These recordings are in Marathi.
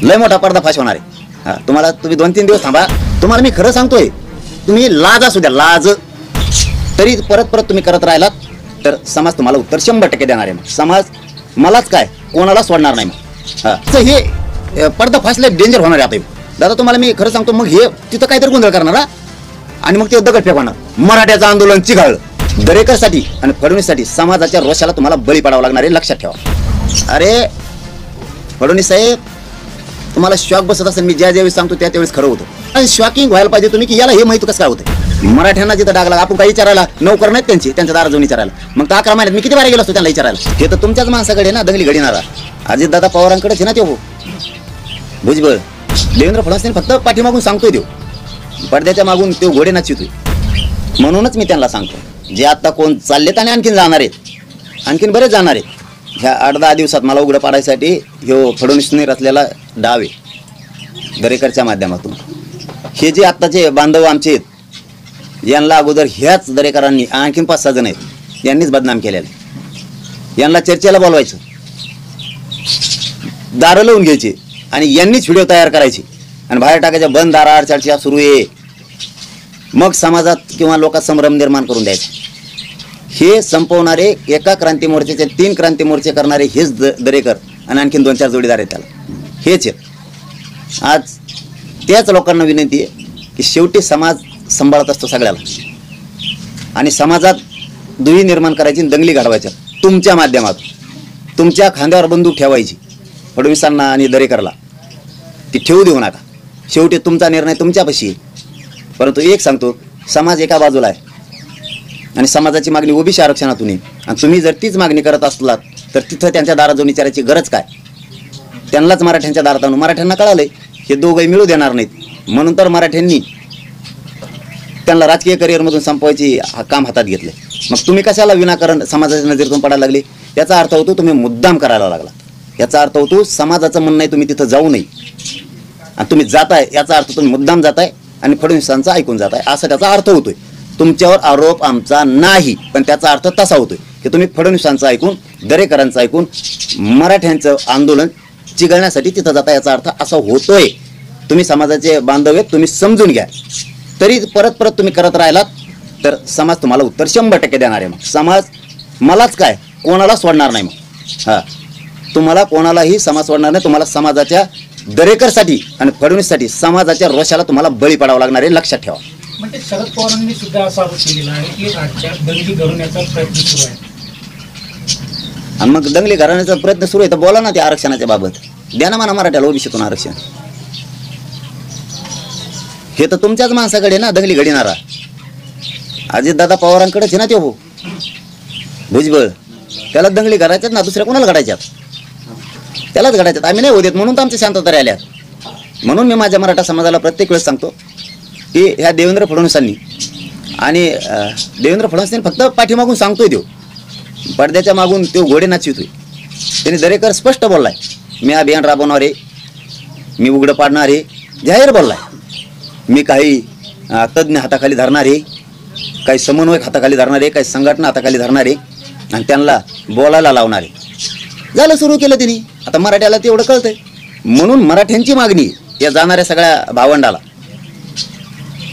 लय मोठा पर्दाफाश होणार आहे. हा, तुम्हाला तुम्ही 2-3 दिवस थांबा. तुम्हाला मी खरं सांगतोय, तुम्ही लाज असू द्या, लाज तरी परत परत तुम्ही करत राहिलात तर समाज तुम्हाला उत्तर 100% देणार आहे. मग समाज मलाच काय कोणाला सोडणार नाही. मग हा, तर हे पर्दाफाशला डेंजर होणार आहे. आता दादा तुम्हाला मी खरं सांगतो, मग हे तिथं काहीतरी गोंधळ करणार हा, आणि मग ते दगड फेकणार. मराठ्याचं आंदोलन चिघाळलं. दरेकरसाठी आणि फडणवीससाठी समाजाच्या रोषाला तुम्हाला बळी पडावं लागणार आहे, लक्षात ठेवा. अरे फडणवीस साहेब, तुम्हाला शॉक बसत असेल, मी ज्या ज्यावेळेस सांगतो त्यावेळेस खरं होतं. आणि शॉकिंग व्हायला पाहिजे तुम्ही की याला हे माहिती कसं काय होतं. मराठ्यांना जिथं डाग लागला, आपण काही विचारायला नोकर नाहीत त्यांच्या दारा जाऊन विचारायला. मग तर 11 महिन्यात मी किती बारा गेलो असतो त्यांना विचारायला. हे तर तुमच्याच माणसाकडे ना दंगली घडीणारा अजितदादा पवारांकडेच ना. ते हो भुजबळ देवेंद्र फडणवीस फक्त पाठीमागून सांगतोय, देव पडद्याच्या मागून तो घोडे नाचितोय. म्हणूनच मी त्यांना सांगतो, जे आता कोण चाललेत आणि आणखीन जाणार आहेत, आणखीन बरेच जाणार आहेत, ह्या 8-10 दिवसात मला उघडं पाडायसाठी ह्यो फडणवीसने रचलेला डाव आहे दरेकरच्या माध्यमातून. हे जे आत्ताचे बांधव आमचे आहेत, यांना अगोदर ह्याच दरेकरांनी आणखीन 5-6 जण आहेत, यांनीच बदनाम केलेलं. यांना चर्चेला बोलवायचं, दारं लावून घ्यायचे आणि यांनीच व्हिडिओ तयार करायचे आणि बाहेर टाकायच्या. बंद दाराआड चर्चा सुरू आहे. मग समाजात किंवा लोकात संभ्रम निर्माण करून द्यायचे. हे संपवणारे एका क्रांती मोर्चाचे 3 क्रांती मोर्चे करणारे हेच दरेकर आणि आणखीन 2-4 जोडीदार आहेत त्याला, हेच आहेत. आज त्याच लोकांना विनंती आहे की शेवटी समाज सांभाळत असतो सगळ्याला, आणि समाजात दुही निर्माण करायची, दंगली घडवायच्या तुमच्या माध्यमातून. तुमच्या खांद्यावर बंदूक ठेवायची फडणवीसांना आणि दरेकरला, ती ठेवू देऊ नका. शेवटी तुमचा निर्णय तुमच्यापाशी आहे. परंतु एक सांगतो, समाज एका बाजूला आहे आणि समाजाची मागणी ओबीसी आरक्षणातून आहे, आणि तुम्ही जर तीच मागणी करत असलात तर तिथं त्यांच्या दारात जाऊन विचारायची गरज काय. त्यांनाच मराठ्यांच्या दारात आणून, मराठ्यांना कळालंय हे दोघंही मिळू देणार नाहीत, म्हणून तर मराठ्यांनी त्यांना राजकीय करिअरमधून संपवायची काम हातात घेतले. मग तुम्ही कशाला विनाकारण समाजाच्या नजरेतून पडायला लागले. याचा अर्थ होतो तुम्ही मुद्दाम करायला लागला. याचा अर्थ होतो समाजाचं म्हणणं आहे तुम्ही तिथं जाऊ नये, आणि तुम्ही जाताय याचा अर्थ तुम्ही मुद्दाम जाताय आणि फडणवीसांचा ऐकून जाताय, असा त्याचा अर्थ होतोय. तुमच्यावर आरोप आमचा नाही, पण त्याचा अर्थ तसा होतोय की तुम्ही फडणवीसांचं ऐकून, दरेकरांचं ऐकून मराठ्यांचं आंदोलन चिघळण्यासाठी तिथं जाता, याचा अर्थ असा होतोय. तुम्ही समाजाचे बांधव आहेत, तुम्ही समजून घ्या. तरी परत परत तुम्ही करत राहिलात तर समाज तुम्हाला उत्तर 100% देणार आहे. मग समाज मलाच काय कोणाला सोडणार नाही. मग हां, तुम्हाला कोणालाही समाज सोडणार नाही. तुम्हाला समाजाच्या दरेकरसाठी आणि फडणवीससाठी समाजाच्या रोषाला तुम्हाला बळी पडावं लागणार आहे, लक्षात ठेवा. म्हणजे शरद पवारांनी सुद्धा असा आरोप केलेला आहे की राज्यात दंगली घडवण्याचा प्रयत्न सुरू आहे. आणि मग दंगली घडवण्याचा प्रयत्न सुरू आहे तर बोला ना त्या आरक्षणाच्या बाबत. द्या ना म्हणा मराठ्याला ओबीसीतून आरक्षण. हे तर तुमच्याच माणसाकडे ना दंगली घडणारा अजितदादा पवारांकडेच आहे ना. ते हो भुजबळ, त्याला दंगली घडायच्यात ना, दुसऱ्या कोणाला घडायच्यात, त्यालाच घडायच्यात. आम्ही नाही होत म्हणून तर आमच्या शांतता राहिल्यात. म्हणून मी माझ्या मराठा समाजाला प्रत्येक वेळेस सांगतो की ह्या देवेंद्र फडणवीसांनी आणि देवेंद्र फडणवीसांनी फक्त पाठीमागून सांगतोय, देव पडद्याच्या मागून तो घोडे नाचितोय. त्यांनी दरेकर स्पष्ट बोललाय, मी अभियान राबवणार आहे, मी उघडं पाडणार आहे, जाहीर बोललाय. मी काही तज्ज्ञ हाताखाली धरणार आहे, काही समन्वयक हाताखाली धरणार आहे, काही संघटना हाताखाली धरणार आहे आणि त्यांना बोलायला लावणार आहे. झालं, सुरू केलं त्यांनी. आता मराठ्याला तेवढं कळतंय. म्हणून मराठ्यांची मागणी या जाणाऱ्या सगळ्या भावंडाला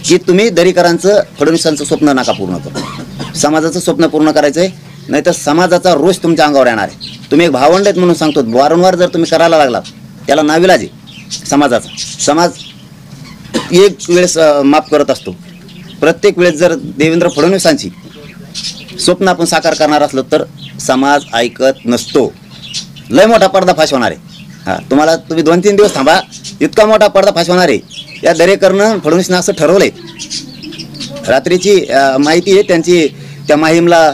की तुम्ही दरेकरांचं, फडणवीसांचं स्वप्न नका पूर्ण करू. समाजाचं स्वप्न पूर्ण करायचं आहे, नाहीतर समाजाचा रोष तुमच्या अंगावर येणार आहे. तुम्ही एक भावंड आहेत म्हणून सांगतो, वारंवार जर तुम्ही करायला लागलात त्याला नाविलाज आहे समाजाचा. समाज एक वेळेस माफ करत असतो. प्रत्येक वेळेस जर देवेंद्र फडणवीसांची स्वप्न आपण साकार करणार असलं तर समाज ऐकत नसतो. लय मोठा पर्दाफाश होणार आहे. हां, तुम्हाला तुम्ही 2-3 दिवस थांबा, इतका मोठा पर्दाफाश होणार आहे. या दरेकरनं फडणवीसनं असं ठरवलंय. रात्रीची माहिती आहे त्यांची, त्या माहीमला,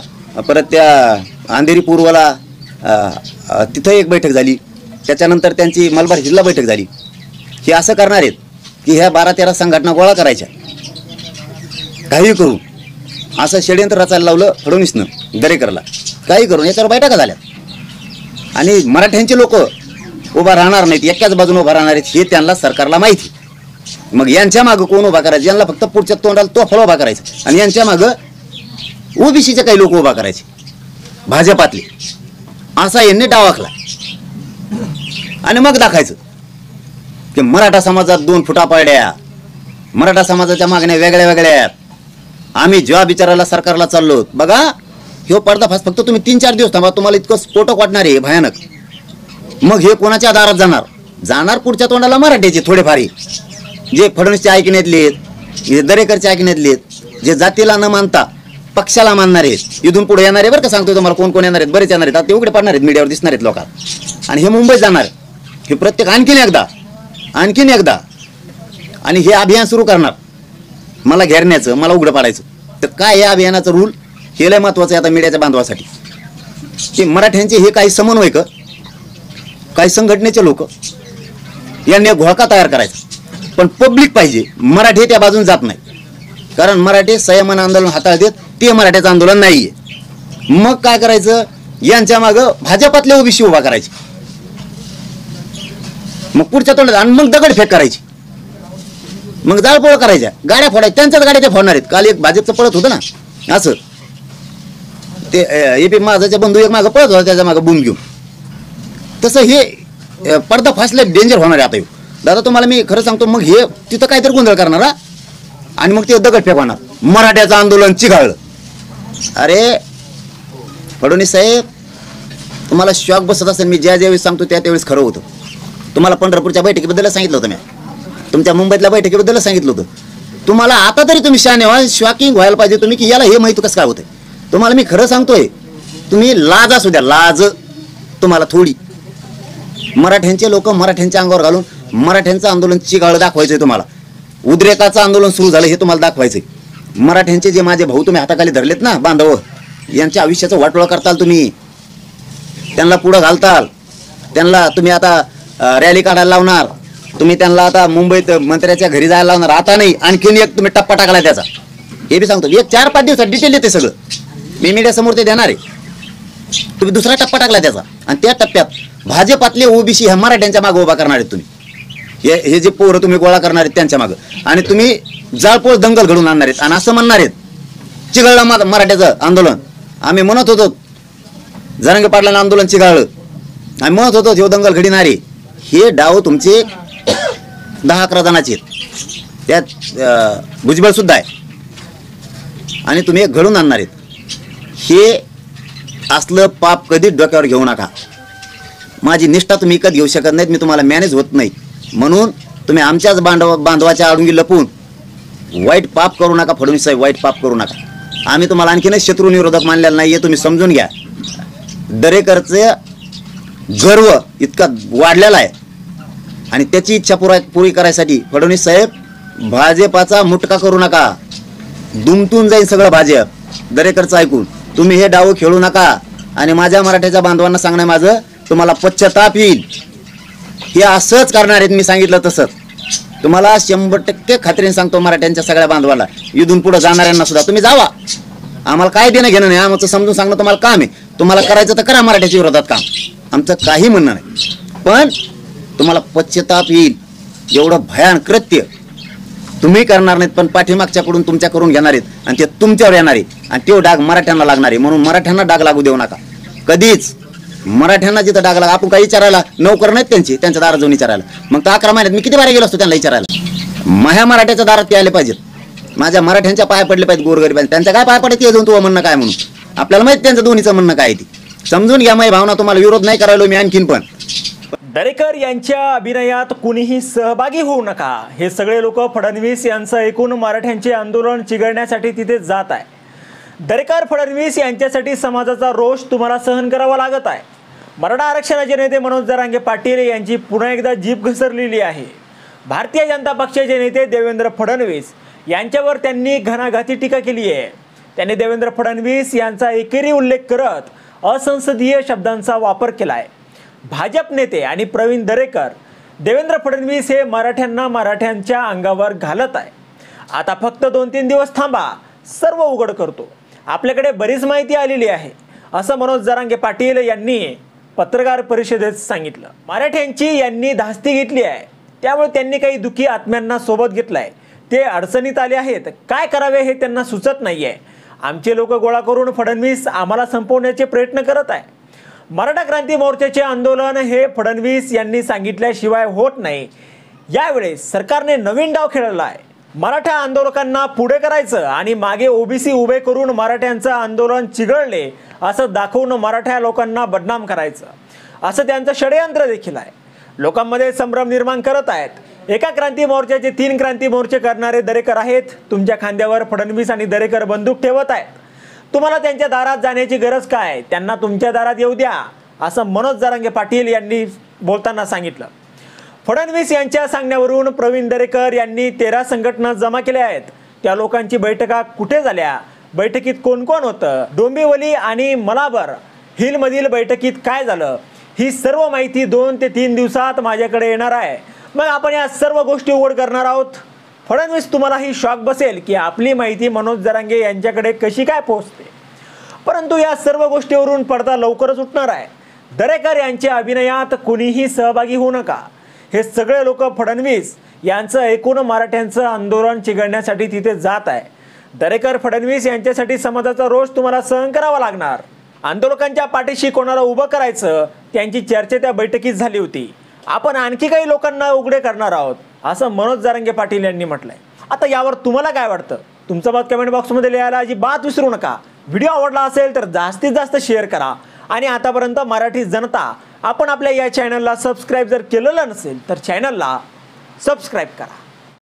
परत त्या अंधेरी पूर्वला तिथं एक बैठक झाली, त्याच्यानंतर त्यांची मलबार हिलला बैठक झाली. हे असं करणार आहेत की ह्या 12-13 संघटना गोळा करायच्या काही करून. असं षडयंत्र रचायला लावलं फडणवीसनं दरेकरला, काही करून याच्यावर बैठका झाल्या. आणि मराठ्यांचे लोक उभा राहणार नाहीत, एकाच बाजूने उभा राहणार आहेत हे त्यांना सरकारला माहिती. मग यांच्या मागं कोण उभा करायचं, यांना फक्त पुढच्या तोंडाला तो फळ उभा करायचा, आणि यांच्या मागं ओबीसीचे काही लोक उभा करायचे, भाजपातले. असा यांनी डाव आखला आणि मग दाखायचं की मराठा समाजात 2 फुटा पाड्या, मराठा समाजाच्या मागण्या वेगळ्या वेगळ्या आहेत, आम्ही जॉब विचारायला सरकारला चाललो. बघा ह्यो पर्दाफाश फक्त तुम्ही 3-4 दिवस थांबा, तुम्हाला इतकं स्फोटक वाटणार आहे भयानक. मग हे कोणाच्या दारात जाणार पुढच्या तोंडाला मराठ्याचे थोडेफारी, जे फडणवीसच्या ऐकण्यातले आहेत, जे दरेकरच्या ऐकण्यातले आहेत, जे जातीला न मानता पक्षाला मानणारे आहेत. इथून पुढे येणारे बरं का सांगतो तुम्हाला, कोण कोण येणार आहेत, बरेच येणार आहेत. आता ते उघडे पडणार आहेत, मीडियावर दिसणार आहेत लोकांना. आणि हे मुंबईत जाणार, हे प्रत्येक आणखीन एकदा आणि हे अभियान सुरू करणार मला घेरण्याचं, मला उघडं पाडायचं. तर काय या अभियानाचं रूल हे लय महत्वाचं आहे आता मीडियाच्या बांधवासाठी, की मराठ्यांचे हे काही समन्वयक, काही संघटनेचे लोक यांनी एक घोळका तयार करायचा. पण पब्लिक पाहिजे, मराठी त्या बाजून जात नाही. कारण मराठी संयमन आंदोलन हाताळतात, ते मराठ्याचं आंदोलन नाहीये. मग काय करायचं, यांच्या मागं भाजपातले ओबीसी उभा करायचे, मग पुढच्या तोंडात आणि मग दगडफेक करायची, मग जाळपोळ करायच्या, गाड्या फोडायच्या, त्यांच्याच गाड्या ते फोडणार आहेत. काल एक भाजपचं पळत होतं ना, असं ते एपी माझाच्या बंधू एक मागं पळत होता, त्याच्या मागं बूम घेऊन. तसं हे पर्दाफाशला डेंजर होणार आहे आता. दादा तुम्हाला मी खरं सांगतो, मग हे तिथं काहीतरी गोंधळ करणार हा, आणि मग ते दगडफेक होणार, मराठ्याचं आंदोलन चिघाळलं. अरे फडणवीस साहेब, तुम्हाला शॉक बसत असेल, मी ज्यावेळेस सांगतो त्यावेळेस खरं होतं. तुम्हाला पंढरपूरच्या बैठकीबद्दल सांगितलं होतं, मी तुमच्या मुंबईतल्या बैठकीबद्दल सांगितलं होतं. तुम्हाला आता तरी तुम्ही शाने व्हा, शॉकिंग व्हायला पाहिजे तुम्ही, की याला हे माहिती कसं काय होतंय. तुम्हाला मी खरं सांगतोय, तुम्ही लाज असू द्या, लाज तुम्हाला थोडी. मराठ्यांचे लोक मराठ्यांच्या अंगावर घालून मराठ्यांचं आंदोलन चिघाळ दाखवायचंय तुम्हाला. उद्रेकाचं आंदोलन सुरू झालं हे तुम्हाला दाखवायचंय. मराठ्यांचे जे माझे भाऊ तुम्ही हाताखाली धरलेत ना बांधव, यांच्या आयुष्याचं वाटोळं करताल तुम्ही, त्यांना पुढं घालताल, त्यांना तुम्ही आता रॅली काढायला लावणार, तुम्ही त्यांना आता मुंबईत मंत्र्याच्या घरी जायला लावणार. आता नाही, आणखीन एक तुम्ही टप्पा टाकलाय त्याचा, हे बी सांगतो. एक 4-5 दिवसात डिटेल येते सगळं, मी मीडिया समोर ते देणार आहे. तुम्ही दुसरा टप्पा टाकला त्याचा, आणि त्या टप्प्यात भाजपातले ओबीसी ह्या मराठ्यांच्या मागे उभा करणार आहेत तुम्ही. हे जे पोरं तुम्ही गोळा करणार आहेत त्यांच्या मागे, आणि तुम्ही जाळपोळ दंगल घडून आणणार आहेत. आणि असं म्हणणार आहेत, चिघळलं मराठ्याचं आंदोलन. आम्ही म्हणत होतो जरांगे पाटलांना आंदोलन चिघळलं, आम्ही म्हणत होतो हे दंगल घडणारे. हे डाव तुमचे 10-11 जणांचे आहेत, त्यात भुजबळ सुद्धा आहे, आणि तुम्ही एक घडून आणणार आहेत. हे असलं पाप कधीच डोक्यावर घेऊ नका. माझी निष्ठा तुम्ही विकत घेऊ शकत नाहीत, मी तुम्हाला मॅनेज होत नाही. म्हणून तुम्ही आमच्याच बांधवाच्या आडुंगी लपून वाईट पाप करू नका. फडणवीस साहेब, वाईट पाप करू नका. आम्ही तुम्हाला आणखीनच शत्रू विरोधक मानलेला नाही, हे तुम्ही समजून घ्या. दरेकरचं गर्व इतका वाढलेला आहे, आणि त्याची इच्छा पुरी करायसाठी फडणवीस साहेब भाजपाचा मुटका करू नका. दुमतून जाईल सगळं भाजप दरेकरचं ऐकून. तुम्ही हे डाव खेळू नका. आणि माझ्या मराठ्याच्या बांधवांना सांगणं माझं, तुम्हाला पश्चाताप येईल. हे असंच करणार आहेत, मी सांगितलं तसंच. तुम्हाला 100% खात्रीने सांगतो, मराठ्यांच्या सगळ्या बांधवाला, इथून पुढे जाणाऱ्यांना सुद्धा, तुम्ही जावा. आम्हाला काय देणं घेणं नाही, आमचं समजून सांगणं तुम्हाला काम आहे. तुम्हाला करायचं तर करा मराठ्याच्या विरोधात काम, आमचं काही म्हणणं नाही. पण तुम्हाला पश्चाताप येईल. एवढं भयान कृत्य तुम्ही करणार नाहीत, पण पाठीमागच्याकडून तुमच्या करून घेणार आहेत, आणि ते तुमच्यावर येणार आहे, आणि तो डाग मराठ्यांना लागणार आहे. म्हणून मराठ्यांना डाग लागू देऊ नका कधीच. मराठ्यांना जिथं डाग लागा, आपण काही विचारायला नोकर नाहीत त्यांच्या दारात जाऊन विचारायला. मग तर 11 महिन्यात मी किती बारा गेलो असतो त्यांना विचारायला. माझ्या मराठ्याच्या दारात ते आले पाहिजेत, माझ्या मराठ्यांच्या पाया पडले पाहिजेत गोरगरीब. त्यांच्या काय पाया पडते अजून तुझं म्हणणं काय म्हणून, आपल्याला माहिती त्यांचं दोन्हीचं म्हणणं काय ती समजून घ्या. माझी भावना, तुम्हाला विरोध नाही करायला मी आणखीन. पण दरेकर यांच्या अभिनयात कुणीही सहभागी होऊ नका. हे सगळे लोक फडणवीस यांचं ऐकून मराठ्यांचे आंदोलन चिघळण्यासाठी तिथे जात आहे. दरेकर फडणवीस यांच्यासाठी समाजाचा रोष तुम्हाला सहन करावा लागत आहे. मराठा आरक्षणाचे नेते मनोज जरांगे पाटील यांची पुन्हा एकदा जीभ घसरलेली आहे. भारतीय जनता पक्षाचे नेते देवेंद्र फडणवीस यांच्यावर त्यांनी घणाघाती टीका केली आहे. त्यांनी देवेंद्र फडणवीस यांचा एकेरी उल्लेख करत असंसदीय शब्दांचा वापर केला आहे. भाजप नेते आणि प्रवीण दरेकर देवेंद्र फडणवीस हे मराठ्यांच्या अंगावर घालत आहे. आता फक्त 2-3 दिवस थांबा, सर्व उघड करतो. आपल्याकडे बरीच माहिती आलेली आहे, असं मनोज जरांगे पाटील यांनी पत्रकार परिषदेत सांगितलं. मराठ्यांची यांनी धास्ती घेतली आहे, त्यामुळे त्यांनी काही दुःखी आत्म्यांना सोबत घेतलाय. ते अडचणीत आले आहेत, काय करावे हे त्यांना सुचत नाहीये. आमचे लोक गोळा करून फडणवीस आम्हाला संपवण्याचे प्रयत्न करत आहे. मराठा क्रांती मोर्चाचे आंदोलन हे फडणवीस यांनी सांगितल्याशिवाय होत नाही, यावेळेस सरकारने नवीन डाव खेळला आहे. मराठा आंदोलकांना पुढे करायचं आणि मागे ओबीसी उभे करून मराठ्यांचं आंदोलन चिघळले असं दाखवून मराठा लोकांना बदनाम करायचं, असं त्यांचं षडयंत्र देखील आहे. लोकांमध्ये संभ्रम निर्माण करत आहेत. एका क्रांती मोर्चाचे 3 क्रांती मोर्चे करणारे दरेकर आहेत. तुमच्या खांद्यावर फडणवीस आणि दरेकर बंदूक ठेवत आहेत. तुम्हाला त्यांच्या दारात जाण्याची गरज काय? त्यांना तुमच्या दारात येऊ द्या, असं मनोज जरांगे पाटील यांनी बोलताना सांगितलं. फडणवीस यांच्या सांगण्यावरून प्रवीण दरेकर यांनी 13 संघटना जमा केल्या आहेत. त्या लोकांची बैठका कुठे झाल्या? बैठकीत कोण कोण होतं? डोंबिवली आणि मलाबर हिलमधील बैठकीत काय झालं? ही सर्व माहिती 2 ते 3 दिवसात माझ्याकडे येणार आहे. मग आपण या सर्व गोष्टी उघड करणार आहोत. फडणवीस तुम्हालाही शॉक बसेल की आपली माहिती मनोज जरांगे यांच्याकडे कशी काय पोहोचते. परंतु या सर्व गोष्टीवरून पडदा लवकरच उठणार आहे. दरेकर यांच्या अभिनयात कुणीही सहभागी होऊ नका. हे सगळे लोक फडणवीस यांचं ऐकून मराठ्यांचं आंदोलन चिघळण्यासाठी तिथे जात आहे. दरेकर फडणवीस यांच्यासाठी समाजाचा रोष तुम्हाला सहन करावा लागणार. आंदोलकांच्या पाठीशी कोणाला उभं करायचं त्यांची चर्चा त्या बैठकीत झाली होती. आपण आणखी काही लोकांना उघडे करणार आहोत, असं मनोज जरांगे पाटील यांनी म्हटलंय. आता यावर तुम्हाला काय वाटतं? तुमचं मत कमेंट बॉक्समध्ये लिहायला अजिबात विसरू नका. व्हिडिओ आवडला असेल तर जास्तीत जास्त शेअर करा. आणि आतापर्यंत मराठी जनता आपण आपल्या या चॅनलला सबस्क्राईब जर केलेलं नसेल तर चॅनलला सबस्क्राईब करा.